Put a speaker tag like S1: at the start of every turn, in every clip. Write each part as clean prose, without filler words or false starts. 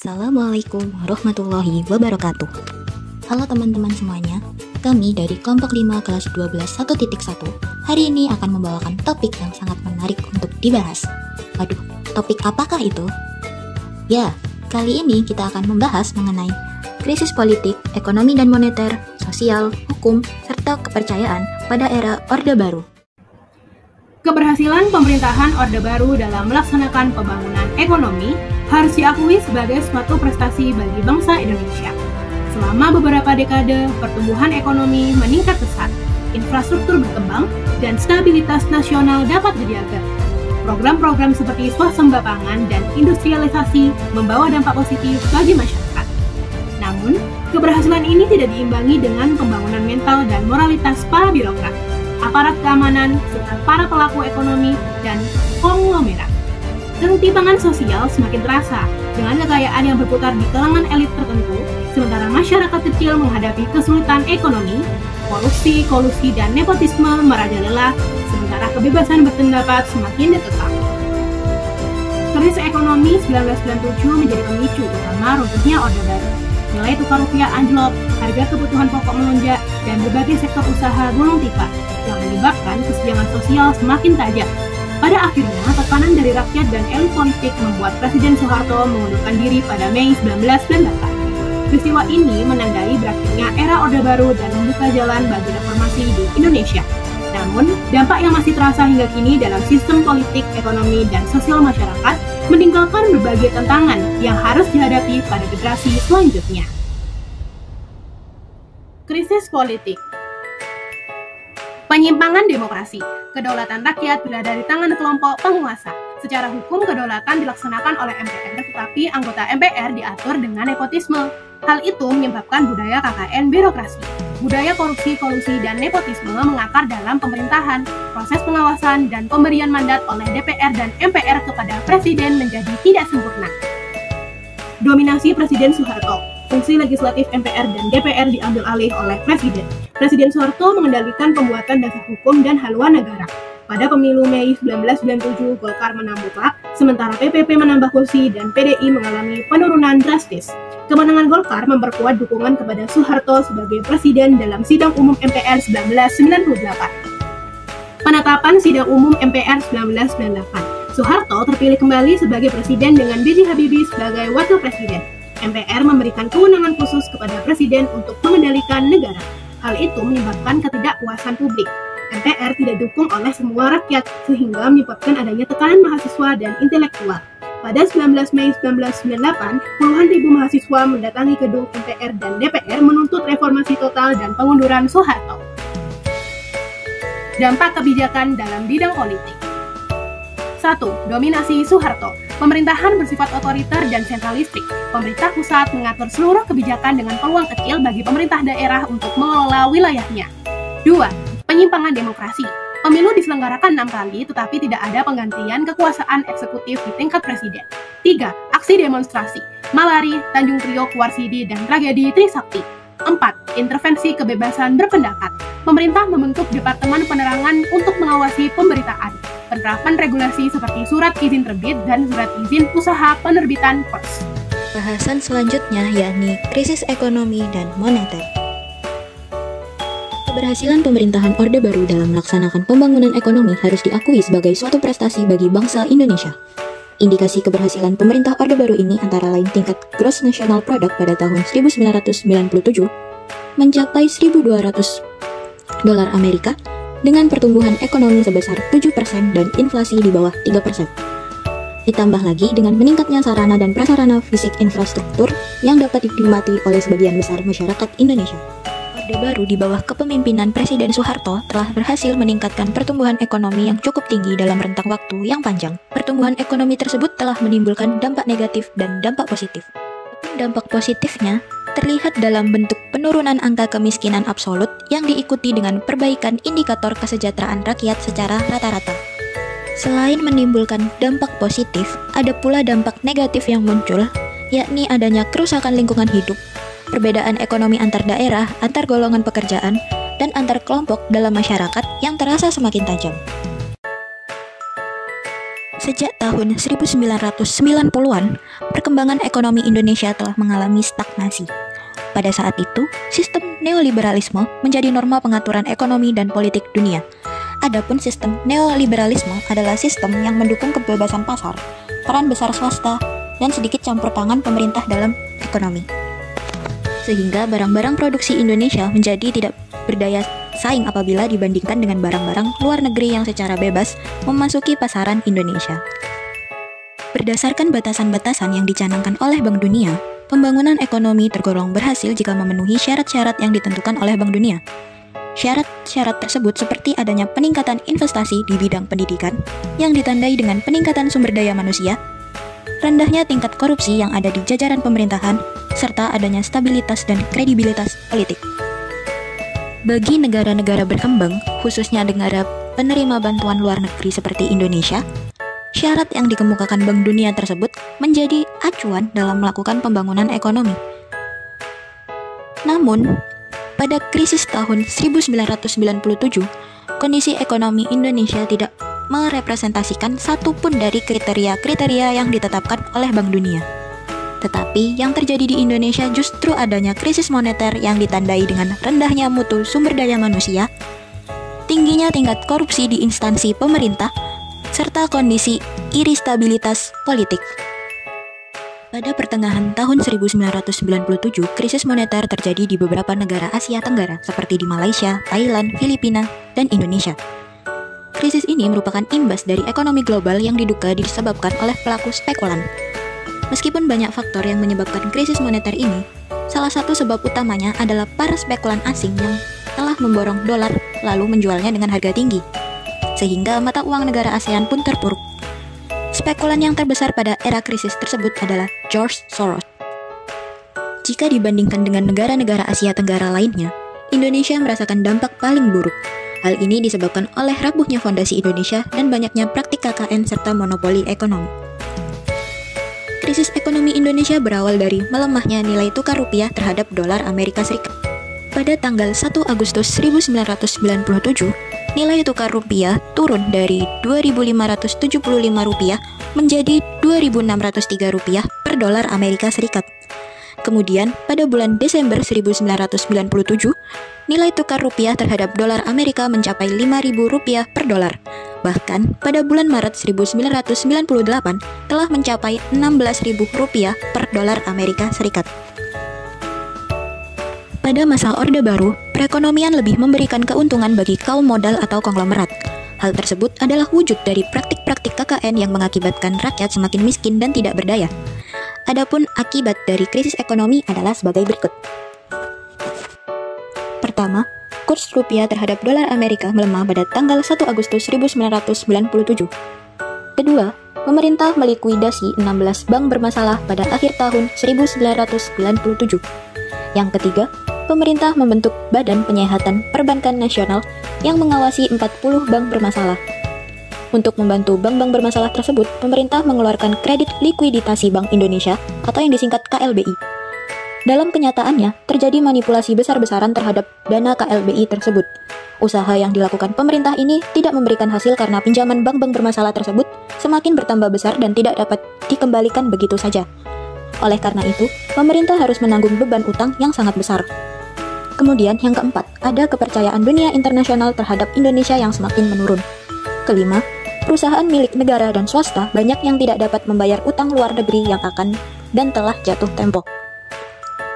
S1: Assalamualaikum warahmatullahi wabarakatuh. Halo teman-teman semuanya, kami dari kelompok 5 kelas 12 1.1 hari ini akan membawakan topik yang sangat menarik untuk dibahas. Waduh, topik apakah itu? Ya, kali ini kita akan membahas mengenai krisis politik, ekonomi dan moneter, sosial, hukum, serta kepercayaan pada era Orde Baru.
S2: Keberhasilan pemerintahan Orde Baru dalam melaksanakan pembangunan ekonomi harus diakui sebagai suatu prestasi bagi bangsa Indonesia. Selama beberapa dekade, pertumbuhan ekonomi meningkat pesat, infrastruktur berkembang, dan stabilitas nasional dapat dijaga. Program-program seperti swasembada pangan dan industrialisasi membawa dampak positif bagi masyarakat. Namun, keberhasilan ini tidak diimbangi dengan pembangunan mental dan moralitas para birokrat, aparat keamanan, serta para pelaku ekonomi dan konglomerat. Ketimpangan sosial semakin terasa dengan kekayaan yang berputar di kalangan elit tertentu, sementara masyarakat kecil menghadapi kesulitan ekonomi, korupsi, kolusi, dan nepotisme merajalela, sementara kebebasan berpendapat semakin dikekang. Krisis ekonomi 1997 menjadi pemicu utama runtuhnya Orde Baru. Nilai tukar rupiah anjlok, harga kebutuhan pokok melonjak, dan berbagai sektor usaha gulung tikar yang menyebabkan kesenjangan sosial semakin tajam. Pada akhirnya, tekanan dari rakyat dan elit politik membuat Presiden Soeharto mengundurkan diri pada Mei 1998. Peristiwa ini menandai berakhirnya era Orde Baru dan membuka jalan bagi reformasi di Indonesia. Namun, dampak yang masih terasa hingga kini dalam sistem politik, ekonomi, dan sosial masyarakat meninggalkan berbagai tantangan yang harus dihadapi pada generasi selanjutnya. Krisis politik. Penyimpangan demokrasi. Kedaulatan rakyat berada di tangan kelompok penguasa. Secara hukum, kedaulatan dilaksanakan oleh MPR, tetapi anggota MPR diatur dengan nepotisme. Hal itu menyebabkan budaya KKN birokrasi. Budaya korupsi, kolusi, dan nepotisme mengakar dalam pemerintahan. Proses pengawasan dan pemberian mandat oleh DPR dan MPR kepada Presiden menjadi tidak sempurna. Dominasi Presiden Soeharto. Fungsi legislatif MPR dan DPR diambil alih oleh Presiden. Presiden Soeharto mengendalikan pembuatan dasar hukum dan haluan negara. Pada pemilu Mei 1997, Golkar menang mutlak, sementara PPP menambah kursi dan PDI mengalami penurunan drastis. Kemenangan Golkar memperkuat dukungan kepada Soeharto sebagai Presiden dalam Sidang Umum MPR 1998. Penetapan Sidang Umum MPR 1998. Soeharto terpilih kembali sebagai Presiden dengan B.J. Habibie sebagai Wakil Presiden. MPR memberikan kewenangan khusus kepada Presiden untuk mengendalikan negara. Hal itu menyebabkan ketidakpuasan publik. MPR tidak didukung oleh semua rakyat, sehingga menyebabkan adanya tekanan mahasiswa dan intelektual. Pada 19 Mei 1998, puluhan ribu mahasiswa mendatangi gedung MPR dan DPR menuntut reformasi total dan pengunduran Soeharto. Dampak kebijakan dalam bidang politik. 1. Dominasi Soeharto. Pemerintahan bersifat otoriter dan sentralistik. Pemerintah pusat mengatur seluruh kebijakan dengan peluang kecil bagi pemerintah daerah untuk mengelola wilayahnya. 2. Penyimpangan demokrasi. Pemilu diselenggarakan 6 kali, tetapi tidak ada penggantian kekuasaan eksekutif di tingkat presiden. 3. Aksi demonstrasi. Malari, Tanjung Priok, Warsidi, dan tragedi Trisakti. 4. Intervensi kebebasan berpendapat. Pemerintah membentuk Departemen Penerangan untuk mengawasi pemberitaan. Penerapan regulasi seperti surat izin terbit dan surat izin usaha penerbitan pers.
S1: Bahasan selanjutnya yakni krisis ekonomi dan moneter. Keberhasilan pemerintahan Orde Baru dalam melaksanakan pembangunan ekonomi harus diakui sebagai suatu prestasi bagi bangsa Indonesia. Indikasi keberhasilan pemerintah Orde Baru ini antara lain tingkat Gross National Product pada tahun 1997 mencapai $1.200 Amerika dengan pertumbuhan ekonomi sebesar 7% dan inflasi di bawah 3%. Ditambah lagi dengan meningkatnya sarana dan prasarana fisik infrastruktur yang dapat dinikmati oleh sebagian besar masyarakat Indonesia. Orde Baru di bawah kepemimpinan Presiden Soeharto telah berhasil meningkatkan pertumbuhan ekonomi yang cukup tinggi dalam rentang waktu yang panjang. Pertumbuhan ekonomi tersebut telah menimbulkan dampak negatif dan dampak positif. Dampak positifnya terlihat dalam bentuk penurunan angka kemiskinan absolut yang diikuti dengan perbaikan indikator kesejahteraan rakyat secara rata-rata. Selain menimbulkan dampak positif, ada pula dampak negatif yang muncul, yakni adanya kerusakan lingkungan hidup, perbedaan ekonomi antar daerah, antar golongan pekerjaan, dan antar kelompok dalam masyarakat yang terasa semakin tajam. Sejak tahun 1990-an, perkembangan ekonomi Indonesia telah mengalami stagnasi. Pada saat itu, sistem neoliberalisme menjadi norma pengaturan ekonomi dan politik dunia. Adapun sistem neoliberalisme adalah sistem yang mendukung kebebasan pasar, peran besar swasta, dan sedikit campur tangan pemerintah dalam ekonomi. Sehingga barang-barang produksi Indonesia menjadi tidak berdaya saing apabila dibandingkan dengan barang-barang luar negeri yang secara bebas memasuki pasaran Indonesia. Berdasarkan batasan-batasan yang dicanangkan oleh Bank Dunia, pembangunan ekonomi tergolong berhasil jika memenuhi syarat-syarat yang ditentukan oleh Bank Dunia. Syarat-syarat tersebut seperti adanya peningkatan investasi di bidang pendidikan yang ditandai dengan peningkatan sumber daya manusia, rendahnya tingkat korupsi yang ada di jajaran pemerintahan, serta adanya stabilitas dan kredibilitas politik. Bagi negara-negara berkembang, khususnya negara penerima bantuan luar negeri seperti Indonesia, syarat yang dikemukakan Bank Dunia tersebut menjadi acuan dalam melakukan pembangunan ekonomi. Namun, pada krisis tahun 1997, kondisi ekonomi Indonesia tidak merepresentasikan satupun dari kriteria-kriteria yang ditetapkan oleh Bank Dunia. Tetapi yang terjadi di Indonesia justru adanya krisis moneter yang ditandai dengan rendahnya mutu sumber daya manusia, tingginya tingkat korupsi di instansi pemerintah, serta kondisi iristabilitas politik. Pada pertengahan tahun 1997, krisis moneter terjadi di beberapa negara Asia Tenggara seperti di Malaysia, Thailand, Filipina, dan Indonesia. Krisis ini merupakan imbas dari ekonomi global yang diduga disebabkan oleh pelaku spekulan. Meskipun banyak faktor yang menyebabkan krisis moneter ini, salah satu sebab utamanya adalah para spekulan asing yang telah memborong dolar lalu menjualnya dengan harga tinggi, sehingga mata uang negara ASEAN pun terpuruk. Spekulan yang terbesar pada era krisis tersebut adalah George Soros. Jika dibandingkan dengan negara-negara Asia Tenggara lainnya, Indonesia merasakan dampak paling buruk. Hal ini disebabkan oleh rapuhnya fondasi Indonesia dan banyaknya praktik KKN serta monopoli ekonomi. Krisis ekonomi Indonesia berawal dari melemahnya nilai tukar rupiah terhadap dolar Amerika Serikat. Pada tanggal 1 Agustus 1997, nilai tukar rupiah turun dari Rp2.575 menjadi Rp2.603 per dolar Amerika Serikat. Kemudian, pada bulan Desember 1997, nilai tukar rupiah terhadap dolar Amerika mencapai Rp5.000 per dolar. Bahkan, pada bulan Maret 1998 telah mencapai Rp16.000 per dolar Amerika Serikat. Pada masa Orde Baru, perekonomian lebih memberikan keuntungan bagi kaum modal atau konglomerat. Hal tersebut adalah wujud dari praktik-praktik KKN yang mengakibatkan rakyat semakin miskin dan tidak berdaya. Adapun akibat dari krisis ekonomi adalah sebagai berikut. Pertama, kurs rupiah terhadap dolar Amerika melemah pada tanggal 1 Agustus 1997. Kedua, pemerintah melikuidasi 16 bank bermasalah pada akhir tahun 1997. Yang ketiga, pemerintah membentuk Badan Penyihatan Perbankan Nasional yang mengawasi 40 bank bermasalah. Untuk membantu bank-bank bermasalah tersebut, pemerintah mengeluarkan kredit likuiditasi Bank Indonesia atau yang disingkat KLBI. Dalam kenyataannya, terjadi manipulasi besar-besaran terhadap dana KLBI tersebut. Usaha yang dilakukan pemerintah ini tidak memberikan hasil karena pinjaman bank-bank bermasalah tersebut semakin bertambah besar dan tidak dapat dikembalikan begitu saja. Oleh karena itu, pemerintah harus menanggung beban utang yang sangat besar. Kemudian yang keempat, ada kepercayaan dunia internasional terhadap Indonesia yang semakin menurun. Kelima, perusahaan milik negara dan swasta banyak yang tidak dapat membayar utang luar negeri yang akan dan telah jatuh tempo.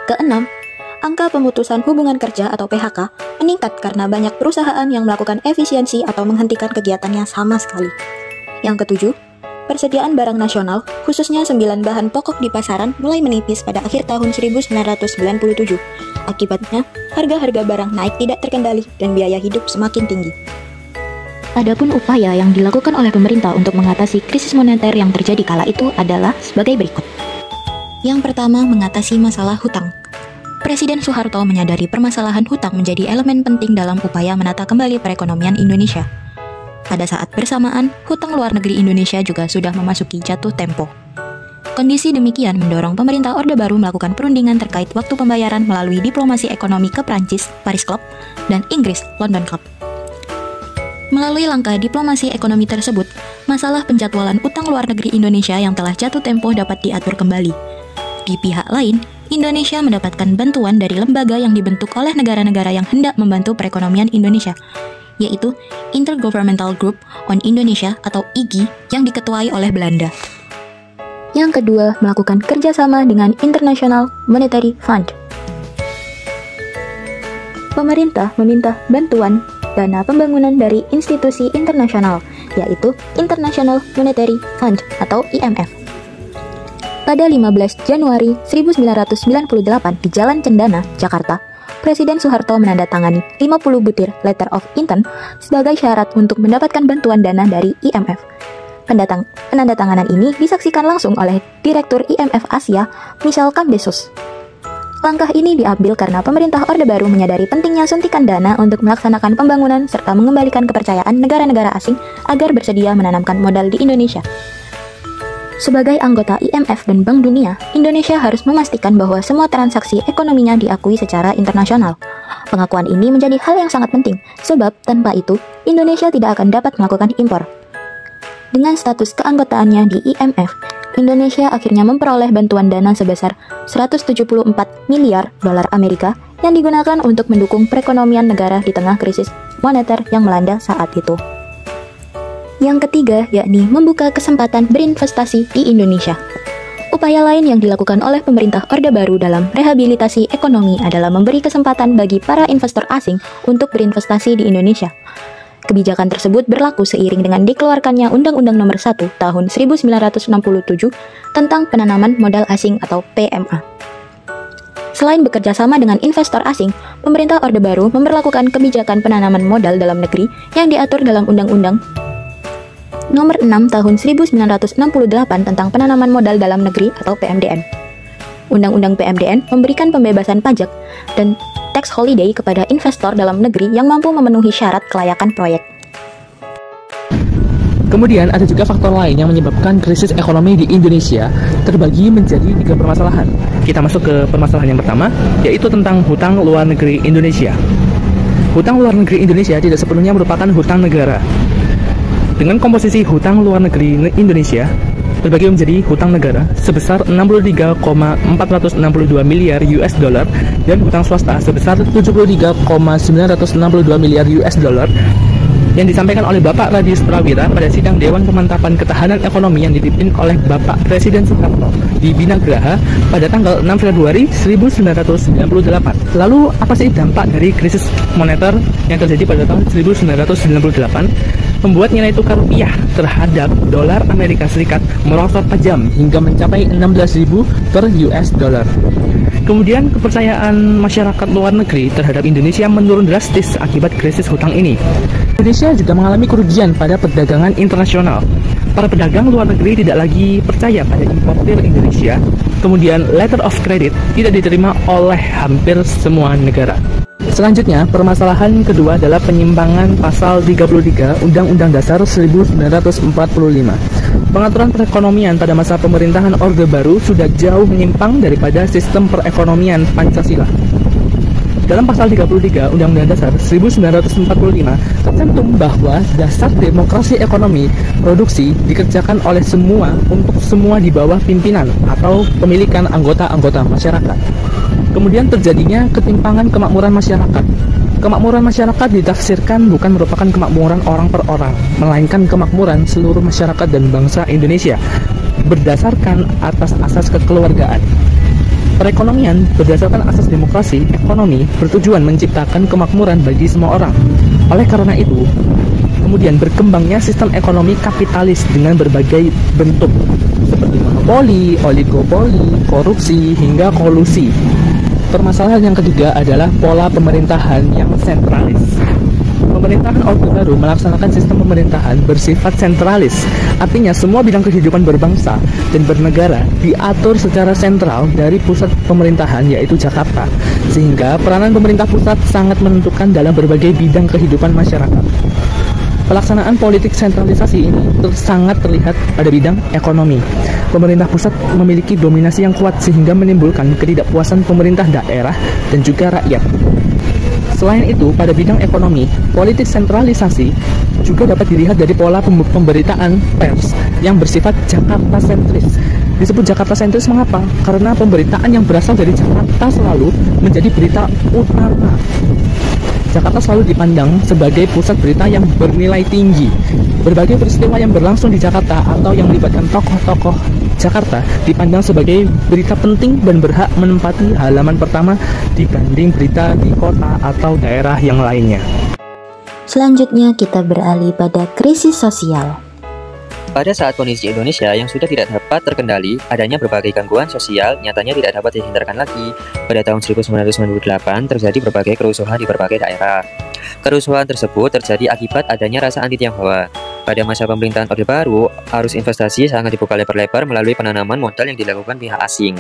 S1: Keenam, angka pemutusan hubungan kerja atau PHK meningkat karena banyak perusahaan yang melakukan efisiensi atau menghentikan kegiatannya sama sekali. Yang ketujuh, persediaan barang nasional, khususnya 9 bahan pokok di pasaran mulai menipis pada akhir tahun 1997. Akibatnya, harga-harga barang naik tidak terkendali dan biaya hidup semakin tinggi. Adapun upaya yang dilakukan oleh pemerintah untuk mengatasi krisis moneter yang terjadi kala itu adalah sebagai berikut. Yang pertama, mengatasi masalah hutang. Presiden Soeharto menyadari permasalahan hutang menjadi elemen penting dalam upaya menata kembali perekonomian Indonesia. Pada saat bersamaan, hutang luar negeri Indonesia juga sudah memasuki jatuh tempo. Kondisi demikian mendorong pemerintah Orde Baru melakukan perundingan terkait waktu pembayaran melalui diplomasi ekonomi ke Prancis, Paris Club, dan Inggris, London Club. Melalui langkah diplomasi ekonomi tersebut, masalah penjadwalan utang luar negeri Indonesia yang telah jatuh tempo dapat diatur kembali. Di pihak lain, Indonesia mendapatkan bantuan dari lembaga yang dibentuk oleh negara-negara yang hendak membantu perekonomian Indonesia, yaitu Intergovernmental Group on Indonesia atau IGI yang diketuai oleh Belanda. Yang kedua, melakukan kerjasama dengan International Monetary Fund. Pemerintah meminta bantuan dana pembangunan dari institusi internasional, yaitu International Monetary Fund atau IMF. Pada 15 Januari 1998 di Jalan Cendana, Jakarta, Presiden Soeharto menandatangani 50 butir Letter of Intent sebagai syarat untuk mendapatkan bantuan dana dari IMF. Penandatanganan ini disaksikan langsung oleh Direktur IMF Asia, Michel Camdesos. Langkah ini diambil karena pemerintah Orde Baru menyadari pentingnya suntikan dana untuk melaksanakan pembangunan serta mengembalikan kepercayaan negara-negara asing agar bersedia menanamkan modal di Indonesia. Sebagai anggota IMF dan Bank Dunia, Indonesia harus memastikan bahwa semua transaksi ekonominya diakui secara internasional. Pengakuan ini menjadi hal yang sangat penting, sebab tanpa itu, Indonesia tidak akan dapat melakukan impor. Dengan status keanggotaannya di IMF, Indonesia akhirnya memperoleh bantuan dana sebesar 174 miliar dolar Amerika yang digunakan untuk mendukung perekonomian negara di tengah krisis moneter yang melanda saat itu. Yang ketiga, yakni membuka kesempatan berinvestasi di Indonesia. Upaya lain yang dilakukan oleh pemerintah Orde Baru dalam rehabilitasi ekonomi adalah memberi kesempatan bagi para investor asing untuk berinvestasi di Indonesia. Kebijakan tersebut berlaku seiring dengan dikeluarkannya Undang-Undang Nomor 1 Tahun 1967 tentang penanaman modal asing atau PMA. Selain bekerja sama dengan investor asing, pemerintah Orde Baru memberlakukan kebijakan penanaman modal dalam negeri yang diatur dalam Undang-Undang Nomor 6 Tahun 1968 tentang penanaman modal dalam negeri atau PMDN. Undang-Undang PMDN memberikan pembebasan pajak dan tax holiday kepada investor dalam negeri yang mampu memenuhi syarat kelayakan proyek.
S3: Kemudian ada juga faktor lain yang menyebabkan krisis ekonomi di Indonesia terbagi menjadi 3 permasalahan. Kita masuk ke permasalahan yang pertama, yaitu tentang hutang luar negeri Indonesia. Hutang luar negeri Indonesia tidak sepenuhnya merupakan hutang negara. Dengan komposisi hutang luar negeri Indonesia terbagi menjadi hutang negara sebesar 63,462 miliar US dollar dan hutang swasta sebesar 73,962 miliar US dollar yang disampaikan oleh Bapak Radius Prawira pada sidang Dewan Pemantapan Ketahanan Ekonomi yang dipimpin oleh Bapak Presiden Soeharto di Binagraha pada tanggal 6 Februari 1998. Lalu apa sih dampak dari krisis moneter yang terjadi pada tahun 1998? Membuat nilai tukar rupiah terhadap dolar Amerika Serikat merosot tajam hingga mencapai 16.000 per US dollar. Kemudian kepercayaan masyarakat luar negeri terhadap Indonesia menurun drastis akibat krisis hutang ini. Indonesia juga mengalami kerugian pada perdagangan internasional. Para pedagang luar negeri tidak lagi percaya pada importir Indonesia. Kemudian letter of credit tidak diterima oleh hampir semua negara. Selanjutnya, permasalahan kedua adalah penyimpangan pasal 33 Undang-Undang Dasar 1945. Pengaturan perekonomian pada masa pemerintahan Orde Baru sudah jauh menyimpang daripada sistem perekonomian Pancasila. Dalam pasal 33 Undang-Undang Dasar 1945 tercantum bahwa dasar demokrasi ekonomi produksi dikerjakan oleh semua untuk semua di bawah pimpinan atau pemilikan anggota-anggota masyarakat. Kemudian terjadinya ketimpangan kemakmuran masyarakat. Kemakmuran masyarakat ditafsirkan bukan merupakan kemakmuran orang per orang, melainkan kemakmuran seluruh masyarakat dan bangsa Indonesia berdasarkan atas asas kekeluargaan. Perekonomian berdasarkan asas demokrasi ekonomi bertujuan menciptakan kemakmuran bagi semua orang. Oleh karena itu, kemudian berkembangnya sistem ekonomi kapitalis dengan berbagai bentuk seperti monopoli, oligopoli, korupsi, hingga kolusi. Permasalahan yang ketiga adalah pola pemerintahan yang sentralis. Pemerintahan Orde Baru melaksanakan sistem pemerintahan bersifat sentralis. Artinya semua bidang kehidupan berbangsa dan bernegara diatur secara sentral dari pusat pemerintahan yaitu Jakarta. Sehingga peranan pemerintah pusat sangat menentukan dalam berbagai bidang kehidupan masyarakat. Pelaksanaan politik sentralisasi ini sangat terlihat pada bidang ekonomi. Pemerintah pusat memiliki dominasi yang kuat sehingga menimbulkan ketidakpuasan pemerintah daerah dan juga rakyat. Selain itu, pada bidang ekonomi, politik sentralisasi juga dapat dilihat dari pola pemberitaan pers yang bersifat Jakarta sentris. Disebut Jakarta sentris mengapa? Karena pemberitaan yang berasal dari Jakarta selalu menjadi berita utama. Jakarta selalu dipandang sebagai pusat berita yang bernilai tinggi. Berbagai peristiwa yang berlangsung di Jakarta atau yang melibatkan tokoh-tokoh Jakarta dipandang sebagai berita penting dan berhak menempati halaman pertama dibanding berita di kota atau daerah yang lainnya.
S1: Selanjutnya kita beralih pada krisis sosial.
S4: Pada saat kondisi Indonesia yang sudah tidak dapat terkendali, adanya berbagai gangguan sosial nyatanya tidak dapat dihindarkan lagi. Pada tahun 1998 terjadi berbagai kerusuhan di berbagai daerah. Kerusuhan tersebut terjadi akibat adanya rasa anti Tionghoa. Pada masa pemerintahan Orde Baru, arus investasi sangat dibuka lebar-lebar melalui penanaman modal yang dilakukan pihak asing.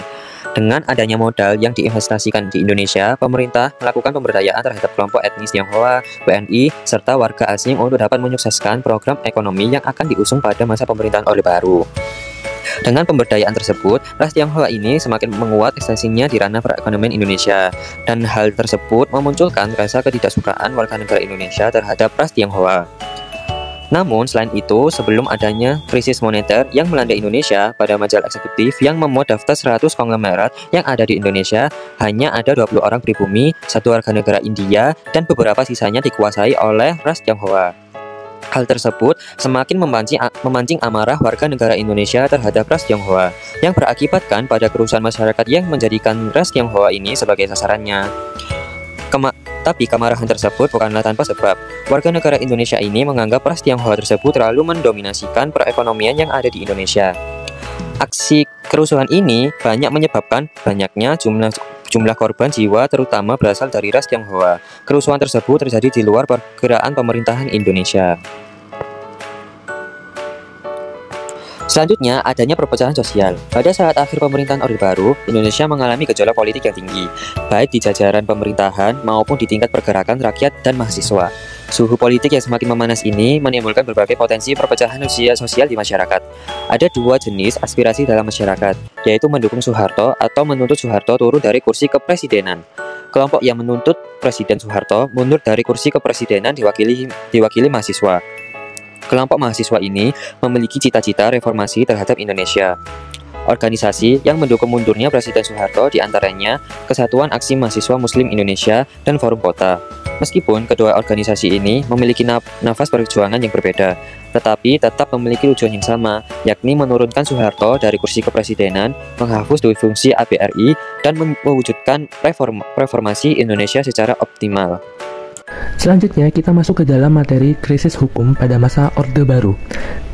S4: Dengan adanya modal yang diinvestasikan di Indonesia, pemerintah melakukan pemberdayaan terhadap kelompok etnis Tionghoa, WNI, serta warga asing untuk dapat menyukseskan program ekonomi yang akan diusung pada masa pemerintahan Orde Baru. Dengan pemberdayaan tersebut, ras Tionghoa ini semakin menguat eksistensinya di ranah perekonomian Indonesia, dan hal tersebut memunculkan rasa ketidaksukaan warga negara Indonesia terhadap ras Tionghoa. Namun, selain itu, sebelum adanya krisis moneter yang melanda Indonesia, pada majalah eksekutif yang memuat daftar 100 konglomerat yang ada di Indonesia, hanya ada 20 orang pribumi, 1 warga negara India, dan beberapa sisanya dikuasai oleh ras Tionghoa. Hal tersebut semakin memancing amarah warga negara Indonesia terhadap ras Tionghoa, yang berakibatkan pada kerusuhan masyarakat yang menjadikan ras Tionghoa ini sebagai sasarannya. Tapi kemarahan tersebut bukanlah tanpa sebab. Warga negara Indonesia ini menganggap ras Tionghoa tersebut terlalu mendominasikan perekonomian yang ada di Indonesia. Aksi kerusuhan ini banyak menyebabkan banyaknya jumlah korban jiwa terutama berasal dari ras Tionghoa. Kerusuhan tersebut terjadi di luar pergerakan pemerintahan Indonesia. Selanjutnya, adanya perpecahan sosial. Pada saat akhir pemerintahan Orde Baru, Indonesia mengalami gejolak politik yang tinggi, baik di jajaran pemerintahan maupun di tingkat pergerakan rakyat dan mahasiswa. Suhu politik yang semakin memanas ini menimbulkan berbagai potensi perpecahan sosial di masyarakat. Ada 2 jenis aspirasi dalam masyarakat, yaitu mendukung Soeharto atau menuntut Soeharto turun dari kursi kepresidenan. Kelompok yang menuntut Presiden Soeharto mundur dari kursi kepresidenan diwakili mahasiswa. Kelompok mahasiswa ini memiliki cita-cita reformasi terhadap Indonesia. Organisasi yang mendukung mundurnya Presiden Soeharto diantaranya Kesatuan Aksi Mahasiswa Muslim Indonesia dan Forum Kota. Meskipun kedua organisasi ini memiliki nafas perjuangan yang berbeda, tetapi tetap memiliki tujuan yang sama, yakni menurunkan Soeharto dari kursi kepresidenan, menghapus dui fungsi ABRI, dan mewujudkan reformasi Indonesia secara optimal.
S3: Selanjutnya kita masuk ke dalam materi krisis hukum pada masa Orde Baru.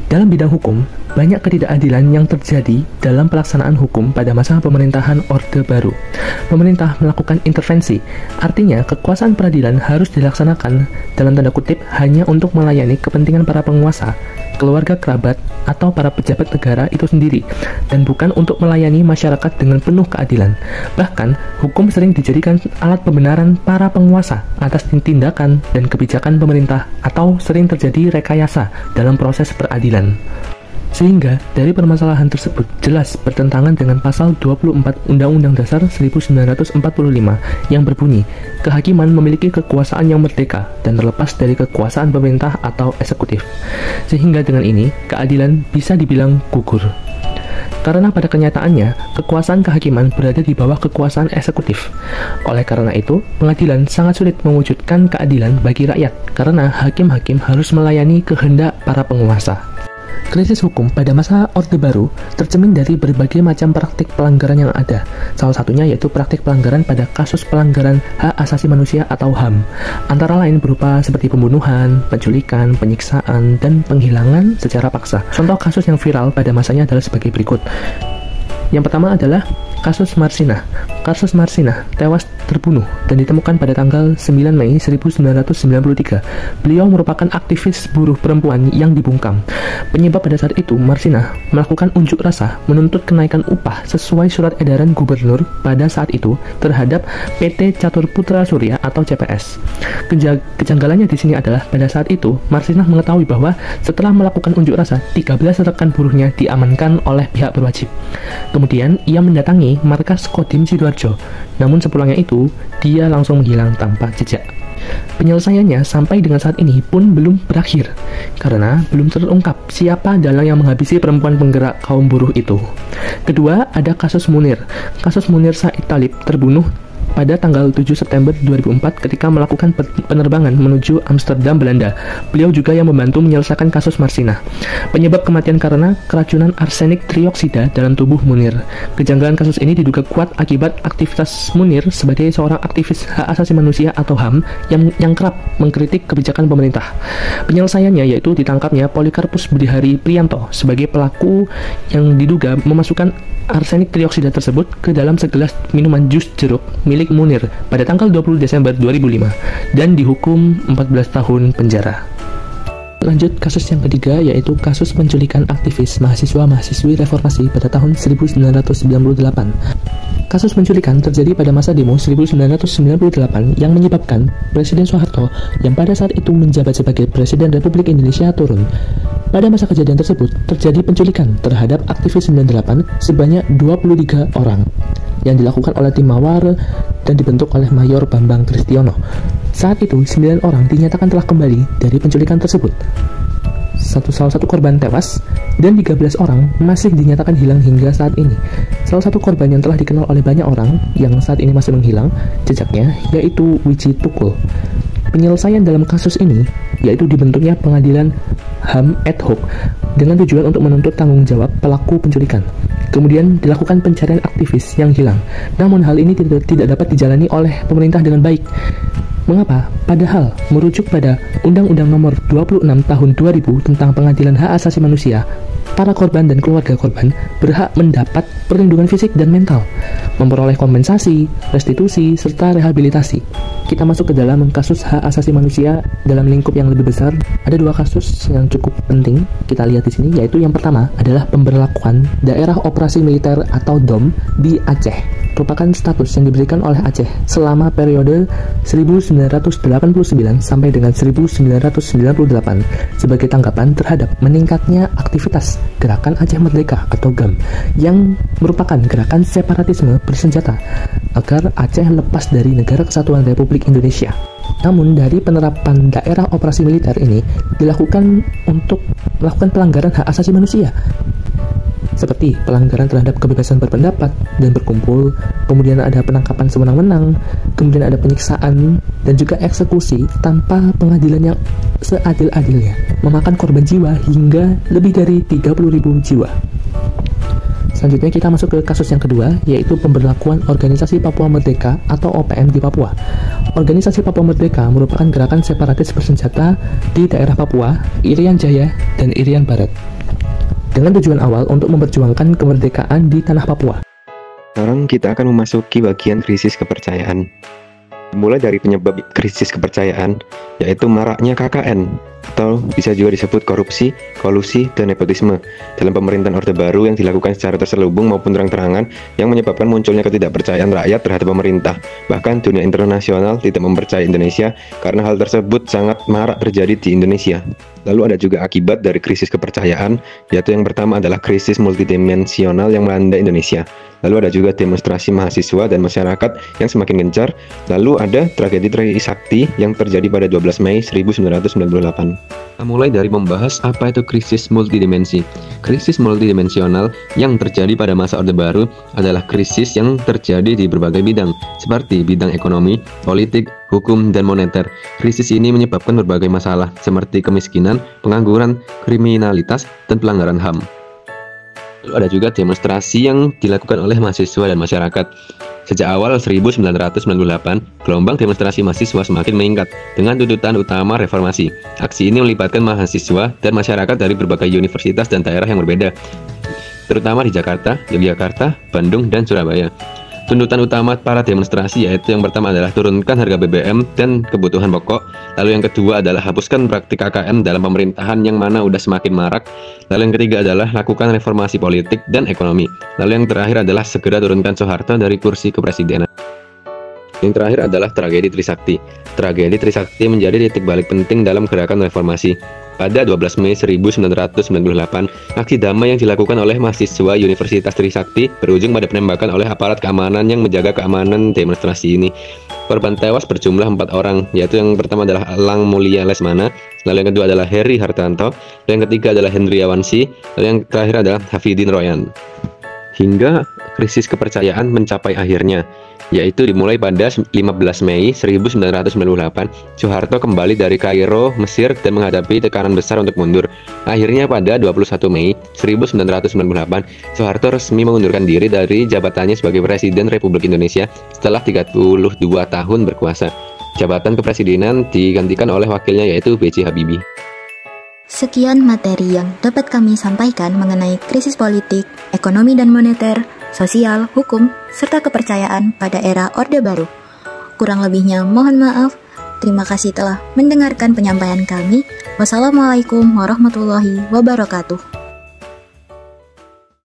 S3: Dalam bidang hukum, banyak ketidakadilan yang terjadi dalam pelaksanaan hukum pada masa pemerintahan Orde Baru. Pemerintah melakukan intervensi, artinya kekuasaan peradilan harus dilaksanakan dalam tanda kutip hanya untuk melayani kepentingan para penguasa, keluarga kerabat, atau para pejabat negara itu sendiri, dan bukan untuk melayani masyarakat dengan penuh keadilan. Bahkan, hukum sering dijadikan alat pembenaran para penguasa atas tindakan dan kebijakan pemerintah, atau sering terjadi rekayasa dalam proses peradilan. Sehingga dari permasalahan tersebut jelas bertentangan dengan pasal 24 Undang-Undang Dasar 1945 yang berbunyi, kehakiman memiliki kekuasaan yang merdeka dan terlepas dari kekuasaan pemerintah atau eksekutif. Sehingga dengan ini, keadilan bisa dibilang gugur. Karena pada kenyataannya, kekuasaan kehakiman berada di bawah kekuasaan eksekutif. Oleh karena itu, pengadilan sangat sulit mewujudkan keadilan bagi rakyat, karena hakim-hakim harus melayani kehendak para penguasa. Krisis hukum pada masa Orde Baru tercermin dari berbagai macam praktik pelanggaran yang ada. Salah satunya yaitu praktik pelanggaran pada kasus pelanggaran hak asasi manusia atau HAM, antara lain berupa seperti pembunuhan, penculikan, penyiksaan, dan penghilangan secara paksa. Contoh kasus yang viral pada masanya adalah sebagai berikut. Yang pertama adalah kasus Marsinah. Kasus Marsinah tewas terbunuh dan ditemukan pada tanggal 9 Mei 1993. Beliau merupakan aktivis buruh perempuan yang dibungkam. Penyebab pada saat itu, Marsinah melakukan unjuk rasa menuntut kenaikan upah sesuai surat edaran gubernur pada saat itu terhadap PT Catur Putra Surya atau CPS. Kejanggalannya di sini adalah pada saat itu, Marsinah mengetahui bahwa setelah melakukan unjuk rasa, 13 rekan buruhnya diamankan oleh pihak berwajib. Kemudian, ia mendatangi markas Kodim Sidoarjo. Namun sepulangnya itu, dia langsung menghilang tanpa jejak. Penyelesaiannya sampai dengan saat ini pun belum berakhir, karena belum terungkap siapa dalang yang menghabisi perempuan penggerak kaum buruh itu. Kedua, ada kasus Munir. Kasus Munir Said Talib terbunuh pada tanggal 7 September 2004 ketika melakukan penerbangan menuju Amsterdam, Belanda. Beliau juga yang membantu menyelesaikan kasus Marsina. Penyebab kematian karena keracunan arsenik trioksida dalam tubuh Munir. Kejanggalan kasus ini diduga kuat akibat aktivitas Munir sebagai seorang aktivis hak asasi manusia atau HAM yang kerap mengkritik kebijakan pemerintah. Penyelesaiannya yaitu ditangkapnya Polikarpus Budihari Prianto sebagai pelaku yang diduga memasukkan arsenik trioksida tersebut ke dalam segelas minuman jus jeruk milik Munir pada tanggal 20 Desember 2005 dan dihukum 14 tahun penjara. Lanjut kasus yang ketiga, yaitu kasus penculikan aktivis mahasiswa-mahasiswi reformasi pada tahun 1998. Kasus penculikan terjadi pada masa demo 1998 yang menyebabkan Presiden Soeharto yang pada saat itu menjabat sebagai Presiden Republik Indonesia turun. Pada masa kejadian tersebut, terjadi penculikan terhadap aktivis 98 sebanyak 23 orang yang dilakukan oleh tim Mawar dan dibentuk oleh Mayor Bambang Kristiono. Saat itu, 9 orang dinyatakan telah kembali dari penculikan tersebut. Salah satu korban tewas dan 13 orang masih dinyatakan hilang hingga saat ini. Salah satu korban yang telah dikenal oleh banyak orang yang saat ini masih menghilang jejaknya yaitu Wiji Tukul. Penyelesaian dalam kasus ini yaitu dibentuknya pengadilan HAM ad hoc dengan tujuan untuk menuntut tanggung jawab pelaku penculikan. Kemudian dilakukan pencarian aktivis yang hilang. Namun hal ini tidak dapat dijalani oleh pemerintah dengan baik. Mengapa? Padahal merujuk pada Undang-Undang Nomor 26 Tahun 2000 tentang Pengadilan Hak Asasi Manusia, para korban dan keluarga korban berhak mendapat perlindungan fisik dan mental, memperoleh kompensasi, restitusi, serta rehabilitasi. Kita masuk ke dalam kasus hak asasi manusia dalam lingkup yang lebih besar. Ada 2 kasus yang cukup penting kita lihat di sini, yaitu yang pertama adalah pemberlakuan Daerah Operasi Militer atau DOM di Aceh. Merupakan status yang diberikan oleh Aceh selama periode 1989 sampai dengan 1998 sebagai tanggapan terhadap meningkatnya aktivitas Gerakan Aceh Merdeka atau GAM yang merupakan gerakan separatisme bersenjata agar Aceh lepas dari Negara Kesatuan Republik Indonesia. Namun dari penerapan daerah operasi militer ini dilakukan untuk melakukan pelanggaran hak asasi manusia, seperti pelanggaran terhadap kebebasan berpendapat dan berkumpul, kemudian ada penangkapan sewenang-wenang, kemudian ada penyiksaan dan juga eksekusi tanpa pengadilan yang seadil-adilnya, memakan korban jiwa hingga lebih dari 30.000 jiwa. Selanjutnya kita masuk ke kasus yang kedua, yaitu pemberlakuan Organisasi Papua Merdeka atau OPM di Papua. Organisasi Papua Merdeka merupakan gerakan separatis bersenjata di daerah Papua, Irian Jaya, dan Irian Barat, dengan tujuan awal untuk memperjuangkan kemerdekaan di tanah Papua.
S5: Sekarang kita akan memasuki bagian krisis kepercayaan. Mulai dari penyebab krisis kepercayaan, yaitu maraknya KKN, atau bisa juga disebut korupsi, kolusi, dan nepotisme dalam pemerintahan Orde Baru yang dilakukan secara terselubung maupun terang-terangan yang menyebabkan munculnya ketidakpercayaan rakyat terhadap pemerintah. Bahkan dunia internasional tidak mempercayai Indonesia karena hal tersebut sangat marak terjadi di Indonesia. Lalu ada juga akibat dari krisis kepercayaan, yaitu yang pertama adalah krisis multidimensional yang melanda Indonesia. Lalu ada juga demonstrasi mahasiswa dan masyarakat yang semakin gencar. Lalu ada tragedi Trisakti yang terjadi pada 12 Mei 1998. Mulai dari membahas apa itu krisis multidimensi. Krisis multidimensional yang terjadi pada masa Orde Baru adalah krisis yang terjadi di berbagai bidang, seperti bidang ekonomi, politik, hukum, dan moneter. Krisis ini menyebabkan berbagai masalah, seperti kemiskinan, pengangguran, kriminalitas, dan pelanggaran HAM. Lalu ada juga demonstrasi yang dilakukan oleh mahasiswa dan masyarakat. Sejak awal 1998, gelombang demonstrasi mahasiswa semakin meningkat dengan tuntutan utama reformasi. Aksi ini melibatkan mahasiswa dan masyarakat dari berbagai universitas dan daerah yang berbeda, terutama di Jakarta, Yogyakarta, Bandung, dan Surabaya. Tuntutan utama para demonstrasi yaitu yang pertama adalah turunkan harga BBM dan kebutuhan pokok. Lalu yang kedua adalah hapuskan praktik KKN dalam pemerintahan yang mana udah semakin marak. Lalu yang ketiga adalah lakukan reformasi politik dan ekonomi. Lalu yang terakhir adalah segera turunkan Soeharto dari kursi kepresidenan. Yang terakhir adalah tragedi Trisakti. Tragedi Trisakti menjadi titik balik penting dalam gerakan reformasi. Pada 12 Mei 1998, aksi damai yang dilakukan oleh mahasiswa Universitas Trisakti berujung pada penembakan oleh aparat keamanan yang menjaga keamanan demonstrasi ini. Korban tewas berjumlah 4 orang, yaitu yang pertama adalah Elang Mulia Lesmana, lalu yang kedua adalah Heri Hartanto, dan yang ketiga adalah Hendriawansi, lalu yang terakhir adalah Hafidin Royan. Hingga krisis kepercayaan mencapai akhirnya, yaitu dimulai pada 15 Mei 1998, Soeharto kembali dari Kairo, Mesir, dan menghadapi tekanan besar untuk mundur. Akhirnya pada 21 Mei 1998, Soeharto resmi mengundurkan diri dari jabatannya sebagai Presiden Republik Indonesia setelah 32 tahun berkuasa. Jabatan kepresidenan digantikan oleh wakilnya yaitu B.J. Habibie.
S1: Sekian materi yang dapat kami sampaikan mengenai krisis politik, ekonomi dan moneter, sosial, hukum, serta kepercayaan pada era Orde Baru. Kurang lebihnya mohon maaf. Terima kasih telah mendengarkan penyampaian kami. Wassalamualaikum warahmatullahi wabarakatuh.